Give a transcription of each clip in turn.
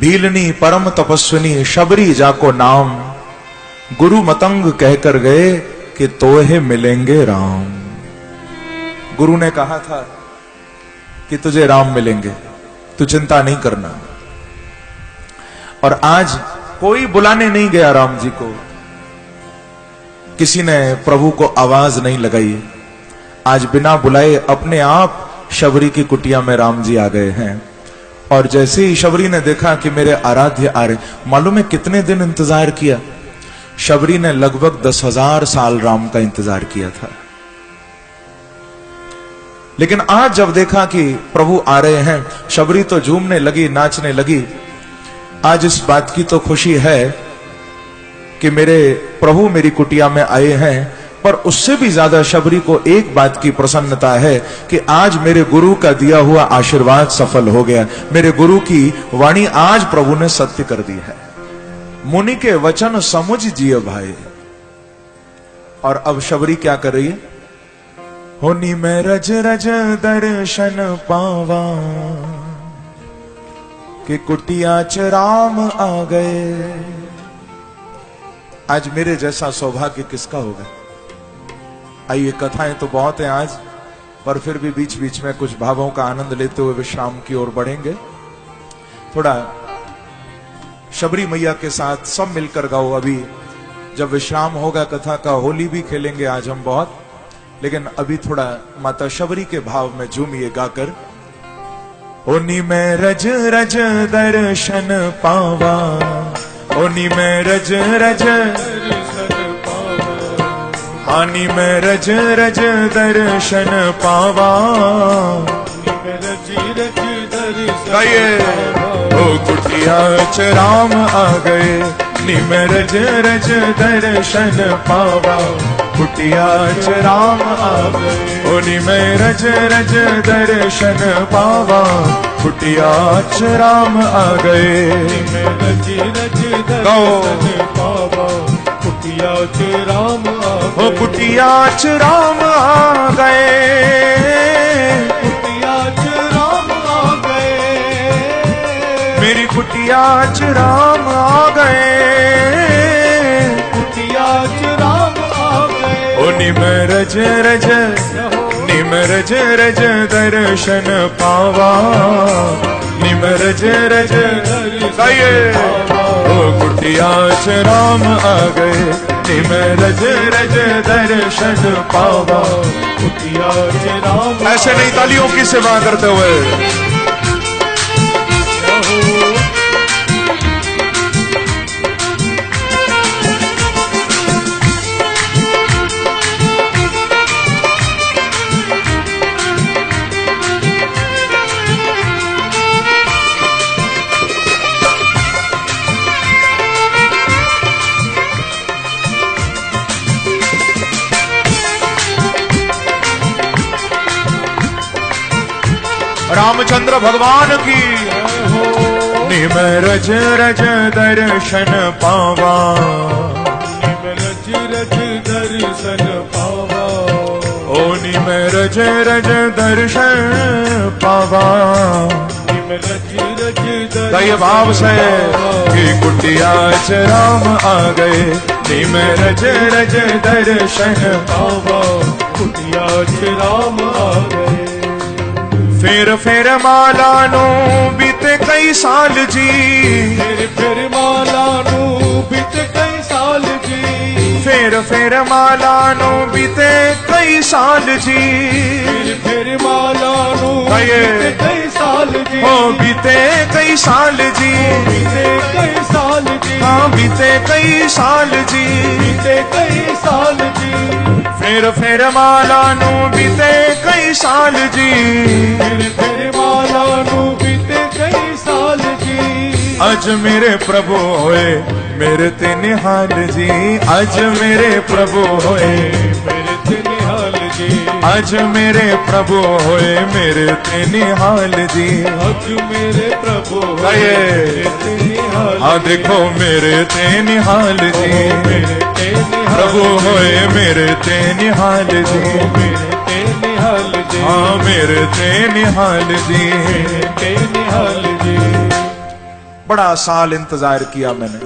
भीलनी परम तपस्विनी शबरी जाको नाम, गुरु मतंग कहकर गए कि तोहे मिलेंगे राम। गुरु ने कहा था कि तुझे राम मिलेंगे, तू चिंता नहीं करना। और आज कोई बुलाने नहीं गया राम जी को, किसी ने प्रभु को आवाज नहीं लगाई। आज बिना बुलाए अपने आप शबरी की कुटिया में राम जी आ गए हैं। और जैसे ही शबरी ने देखा कि मेरे आराध्य आ रहे, मालूम है कितने दिन इंतजार किया? शबरी ने लगभग 10,000 साल राम का इंतजार किया था। लेकिन आज जब देखा कि प्रभु आ रहे हैं, शबरी तो झूमने लगी, नाचने लगी। आज इस बात की तो खुशी है कि मेरे प्रभु मेरी कुटिया में आए हैं, पर उससे भी ज्यादा शबरी को एक बात की प्रसन्नता है कि आज मेरे गुरु का दिया हुआ आशीर्वाद सफल हो गया। मेरे गुरु की वाणी आज प्रभु ने सत्य कर दी है। मुनि के वचन समुझ जिए भाई। और अब शबरी क्या कर रही है? होनी में रज रज दर्शन पावा, कि कुटिया च राम आ गए। आज मेरे जैसा सौभाग्य किसका होगा? आइए, कथाएं तो बहुत हैं आज, पर फिर भी बीच बीच में कुछ भावों का आनंद लेते हुए विश्राम की ओर बढ़ेंगे। थोड़ा शबरी मैया के साथ सब मिलकर गाओ। अभी जब विश्राम होगा कथा का, होली भी खेलेंगे आज हम बहुत, लेकिन अभी थोड़ा माता शबरी के भाव में झूमिए गाकर। ओनी में रज रज दर्शन पावा, ओनी में रज रज हानि में रज रज दर्शन पावा, गाइए ओ कुटिया च राम आ गए, निम रज रज दर्शन पावा, कुटिया च राम आ गए। ओ निम रज रज दर्शन पावा, कुटिया च राम आ गए। रज रज दर्शन पावा, कुटिया च राम आ गए। ओ कुटिया च राम आ गए, कुटिया च राम आ गए। मेरी कुटिया च राम आ गए, कुटिया च राम आ गए। ओ निम रज रज, निम रज रज दर्शन पावा, निम रज रज गाइए ओ कुटिया च राम आ गए, निम रज रज दर्शन पावा, कुटिया च राम। ऐसे नहीं तालियों की सेवा करते हुए। रामचंद्र भगवान की। निम रज रज दर्शन पावा, निम रज रज दर्शन पावा। ओ निम रज रज दर्शन पावा, निम रज रज दर्शन। भाव से कि कुटिया च राम आ गए, निम रज रज दर्शन पावा, कुटिया च राम आ गए। फेर फेर माला नो बीते कई साल जी, फेर फेर माला नो बीते कई साल जी। फेर फेर माला नो बीते कई साल जी, फेर फेर माला नो बीते कई साल जी। हो बीते कई साल जी, बीते कई साल जी। हाँ बीते कई साल जी, बीते कई साल जी। फेर फेर माला नो बीते कई साल जी, फेर फेर माला नो बीते कई साल जी। अज मेरे प्रभु होए मेरे ते निहाल जी, अज मेरे प्रभु होए मेरे ते निहाल जी। अज मेरे प्रभु होए मेरे ते निहाल जी, अज मेरे प्रभु होए। हाँ देखो मेरे ते निहाल जी, मेरे ते प्रभु होए मेरे ते निहाल जी, मेरे ते निहाल जी। हाँ मेरे ते निहाल जी, मेरे ते निहाल जी। बड़ा साल इंतजार किया मैंने,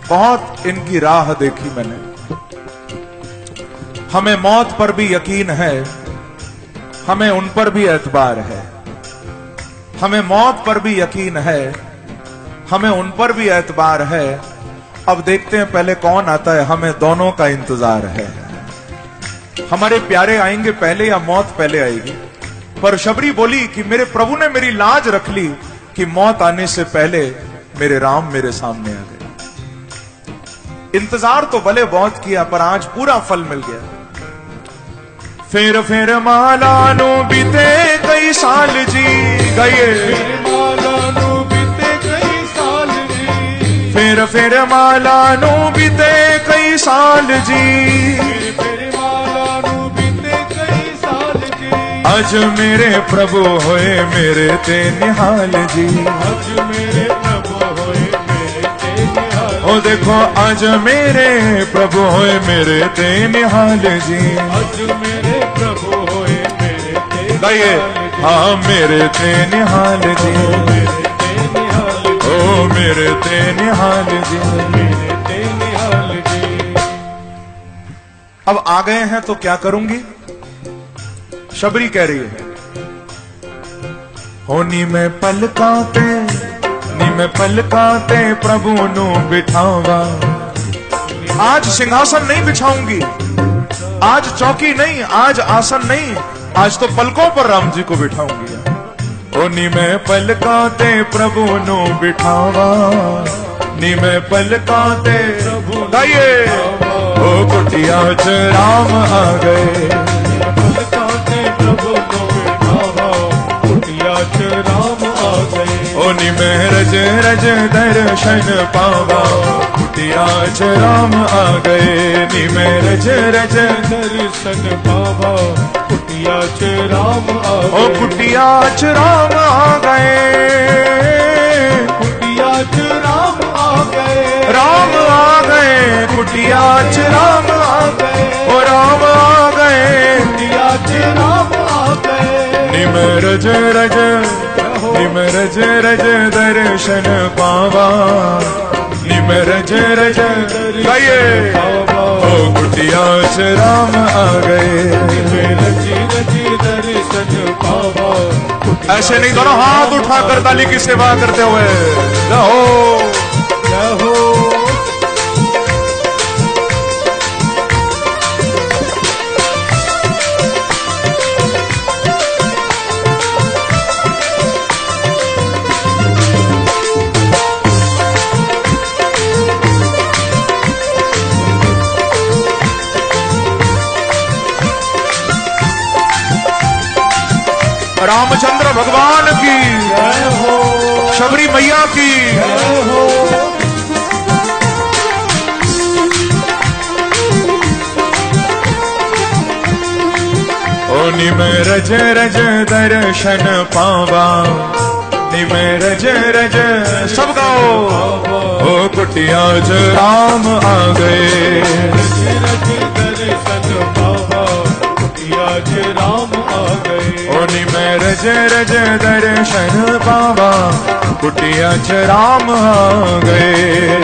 बहुत इनकी राह देखी मैंने। हमें मौत पर भी यकीन है, हमें उन पर भी एतबार है। हमें मौत पर भी यकीन है, हमें उन पर भी एतबार है। अब देखते हैं पहले कौन आता है, हमें दोनों का इंतजार है। हमारे प्यारे आएंगे पहले या मौत पहले आएगी? पर शबरी बोली कि मेरे प्रभु ने मेरी लाज रख ली कि मौत आने से पहले मेरे राम मेरे सामने आ गए। इंतजार तो भले बहुत किया पर आज पूरा फल मिल गया। फिर माला नो बीते कई साल जी गए, फिर माला नो बीते कई साल जी, आज मेरे प्रभु होए मेरे ते निहाल जी, आज मेरे प्रभु होए मेरे ते निहाल। ओ देखो आज मेरे प्रभु होए मेरे ते निहाल जी, आज मेरे प्रभु होए मेरे ते निहाल। हाँ मेरे ते निहाल जी, ओ मेरे ते निहाल जी, मेरे ते निहाल जी। अब आ गए हैं तो क्या करूंगी? शबरी कह रही है, हो नी मैं पलकाते प्रभु नु बिठावा। आज सिंहासन नहीं बिछाऊंगी, आज चौकी नहीं, आज आसन नहीं, आज तो पलकों पर राम जी को बिठाऊंगी। ओ नी मैं पलकाते प्रभु नु बिठावा, नी मैं पलकाते प्रभु गाइए। ओ कुटिया च राम आ गए, प्रभु को बिठावा, कुटिया च राम आ गए। ओ नी मैं रज रज दर्शन पावा, कुटिया च राम आ गए। नी मैं रज रज दर्शन पावा, कुटिया च राम आ गए। ओ कुटिया च राम आ गए, कुटिया च राम आ गए, राम आ गए, कुटिया च राम आ गए। ओ राम आ गए, कुटिया च राम आ गए। निम रज रज दर्शन पावा, निम रज रज गाइए। ओ कुटिया च राम आ गए, रज रज दर्शन पावा। ऐसे नहीं, दोनों हाथ उठाकर ताली की सेवा करते हुए रहो रहो। रामचंद्र भगवान की जय हो, शबरी मैया की जय हो। ओ निम रज रज दर्शन पावा, निम रज रज सब गाओ। ओ कुटिया च राम आ गए, रज रज दर्शन पावा, कुटिया च राम आ गए। ओ निम रज रज दर्शन पावा, कुटिया च राम आ गए।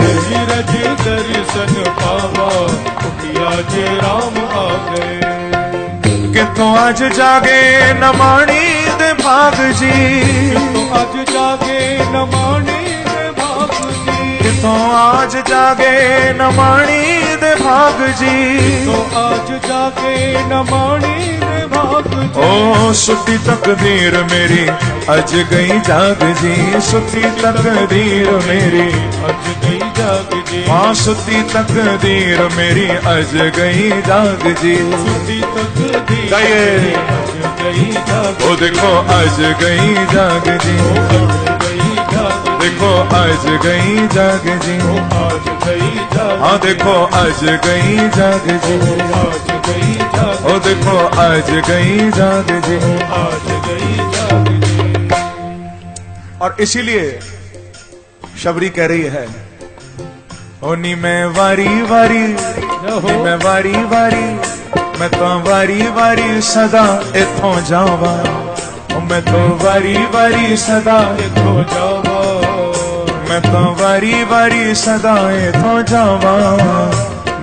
रज रज दर्शन पावा, कुटिया च राम आ गए। कितों आज जागे नमाणी दे भाग जी, कितों आज जागे नमाणी दे भाग जी, कितों आज जागे नमाणी दे भाग जी, तो आज जागे नमाणी दे भाग जी। ओ सुती तकदीर मेरी अज गई जाग जी, सुती तकदीर मेरी अज गई जाग जी। हाँ सुती तकदीर मेरी अज गई जाग जी, सुती तकदीर गाइए। ओ देखो आज गई जाग जी, देखो आज गई जाग जी, हाँ देखो आज गई जाग जी, ओ देखो आज गई जाग जी, आज गई जाग जी। और इसीलिए शबरी कह रही है, ओ नी मैं वारी वारी, नी मैं वारी वारी, मैं तो वारी वारी सदा इथों जावा। मैं तो वारी वारी सदाए तो जावा, मैं तो वारी वारी सदाए तो जावा,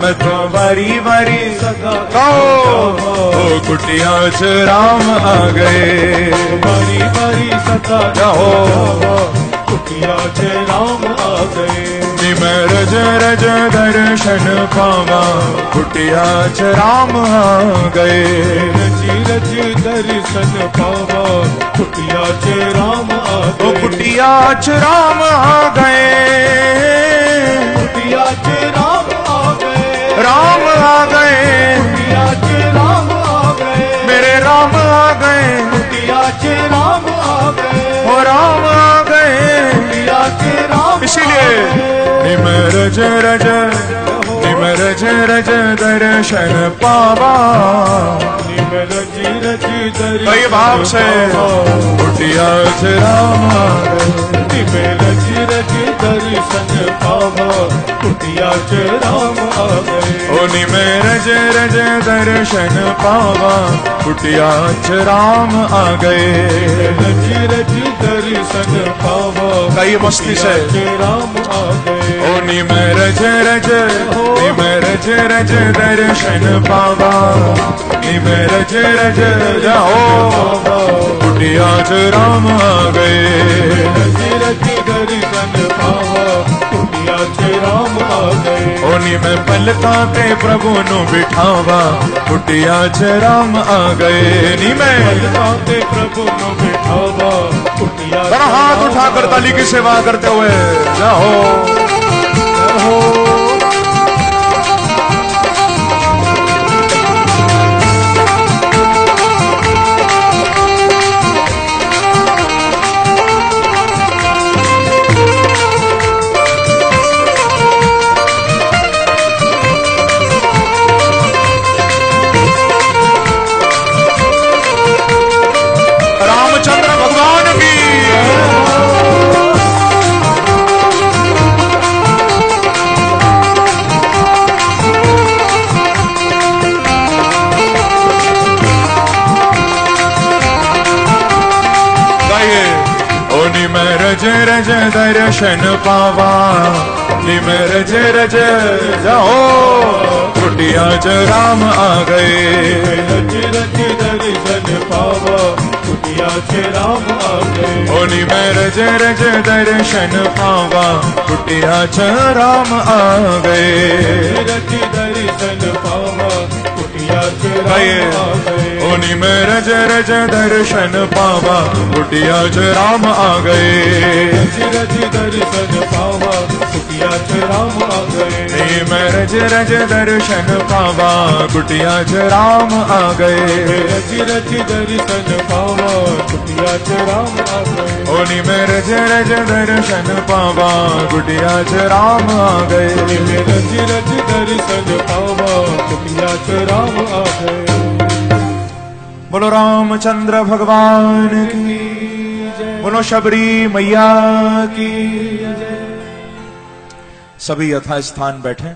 मैं तो वारी वारी सदा ओ कुटिया च राम आ गए, वारी वारी सदा जाओ, कुटिया च राम आ गए। मैं रज रज दर्शन पावा, कुटिया च राम आ गए, रज रज दर्शन पावा, कुटिया च राम आ गए, कुटिया च राम आ गए, कुटिया च राम आ गए, राम आ गए, कुटिया च राम आ गए, मेरे राम आ गए, कुटिया च राम आ गए, ओ राम आ गए, कुटिया च राम। इसीलिए निम रज रज निम रज रज दर्शन पावा, निम रज रज दर्शन कई भाव से कुटिया च राम आ गए, निम रज रज दर्शन पावा, कुटिया च राम आ गए, ओ निम रज रज दर्शन पावा, कुटिया च राम आ गए, रज रज दर्शन पावा, कई मस्ती से राम आ गए, ओ निम रज रज निम रज रज दर्शन पावा, निम रज रज जाओ, कुटिया च राम आ गए, रज रज दर्शन पावा, कुटिया च राम आ गए, ओ निम पलका ते प्रभु नु बिठावा, कुटिया च राम आ गए, निम पलका ते प्रभु नु बिठावा, कुटिया च हाथ उठाकर ताली की सेवा करते हुए जाओ हो। रामचंद्र भगवान की निम रज रज दर्शन पावा, निम रज रज जाओ, कुटिया च राम आ गए, रज रज दर्शन पावा, कुटिया च राम आ गए, ओ निम रज रज दर्शन पावा, कुटिया च राम आ गए, रज दर्शन पावा, कुटिया च राम आ गए, ओ निम रज रज दर्शन पावा, कुटिया च राम आ गए, रज रज दर्शन पावा, कुटिया च राम आ गए, निम रज रज दर्शन पावा, कुटिया च राम आ गए, रज रज दर्शन पावा, कुटिया च राम आ गए, ओ निम रज रज दर्शन पावा, कुटिया च राम आ गए, निम रज रज दर्शन पावा, कुटिया च राम आ गए। बोलो रामचंद्र भगवान की, बोलो शबरी मैया की। सभी यथास्थान बैठे।